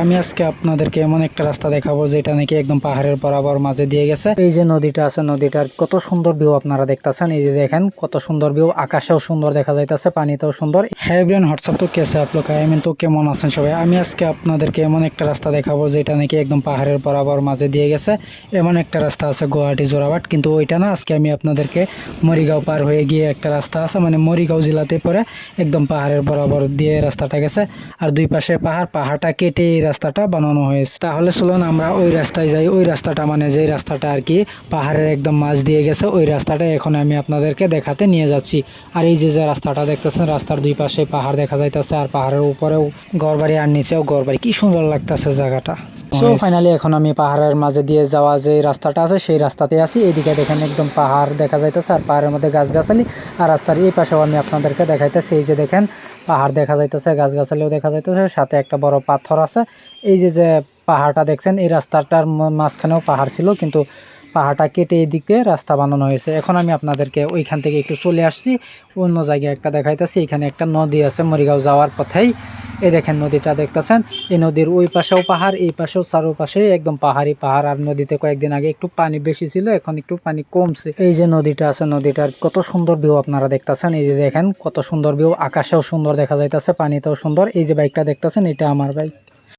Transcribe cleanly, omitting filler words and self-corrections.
আমি আজকে আপনাদেরকে এমন একটা রাস্তা দেখাবো যেটা নাকি একদম পাহাড়ের বরাবর মাঝে দিয়ে গেছে। এই যে নদীটা আছে, নদীটার কত সুন্দর ভিউ আপনারা দেখতেছেন। এই যে দেখেন কত সুন্দর ভিউ, আকাশেও সুন্দর দেখা যাইতেছে, পানিতেও সুন্দর। হ্যাঁ এভরিওয়ান, হোয়াটসঅ্যাপ তো কেসে আপ লোক আই মিন তো কেমন আছেন সবাই। আমি আজকে আপনাদেরকে এমন একটা রাস্তা দেখাবো যেটা নাকি একদম পাহাড়ের বরাবর মাঝে দিয়ে গেছে। এমন একটা রাস্তা আছে গুয়াহাটি জোড়াবাট, কিন্তু ওইটা না। আজকে আমি আপনাদেরকে মরিগাঁও পার হয়ে গিয়ে একটা রাস্তা আছে, মানে মরিগাঁও জেলাতে পরে একদম পাহাড়ের বরাবর দিয়ে রাস্তাটা গেছে। আর দুই পাশে পাহাড়টা কেটে এই রাস্তাটা বানানো হয়েছে। তাহলে চলুন আমরা ওই রাস্তায় যাই। ওই রাস্তাটা মানে যেই রাস্তাটা আর কি পাহাড়ের একদম মাঝ দিয়ে গেছে, ওই রাস্তাটা এখন আমি আপনাদেরকে দেখাতে নিয়ে যাচ্ছি। আর এই যে রাস্তাটা দেখতেছেন, রাস্তার দুই পাশে পাহাড় দেখা যাইতেছে, আর পাহাড়ের উপরেও ঘরবাড়ি আর নিচেও ঘরবাড়ি। কি সুন্দর লাগতেছে জায়গাটা। সো ফাইনালি এখন আমি পাহাড়ের মাঝে দিয়ে যাওয়া যে রাস্তাটা আছে সেই রাস্তাতে আছি। এইদিকে দেখেন একদম পাহাড় দেখা যাইতেছে, আর পাহাড়ের মধ্যে গাছগাছালি। আর রাস্তার এই পাশেও আমি আপনাদেরকে দেখাইতেছি। এই যে দেখেন পাহাড় দেখা যাইতেছে, গাছগাছালিও দেখা যাইতেছে, সাথে একটা বড় পাথর আছে। এই যে পাহাড়টা দেখছেন, এই রাস্তাটার মাঝখানেও পাহাড় ছিল, কিন্তু পাহাড়টা কেটে এদিকে রাস্তা বানানো হয়েছে। এখন আমি আপনাদেরকে ওইখান থেকে একটু চলে আসছি, অন্য জায়গায় একটা দেখাইতেছি। এখানে একটা নদী আছে মরিগাঁও যাওয়ার পথেই। এই দেখেন নদীটা দেখতেছেন, এই নদীর ওই পাশেও পাহাড়, এই পাশেও চারোপাশে একদম পাহাড়ি পাহাড়। আর নদীতে কয়েকদিন আগে একটু পানি বেশি ছিল, এখন একটু পানি কমছে। এই যে নদীটা আছে, নদীটার কত সুন্দর ভিউ আপনারা দেখতেছেন। এই যে দেখেন কত সুন্দর ভিউ, আকাশেও সুন্দর দেখা যাইতেছে, পানিতেও সুন্দর। এই যে বাইকটা দেখতেছেন, এটা আমার বাইক।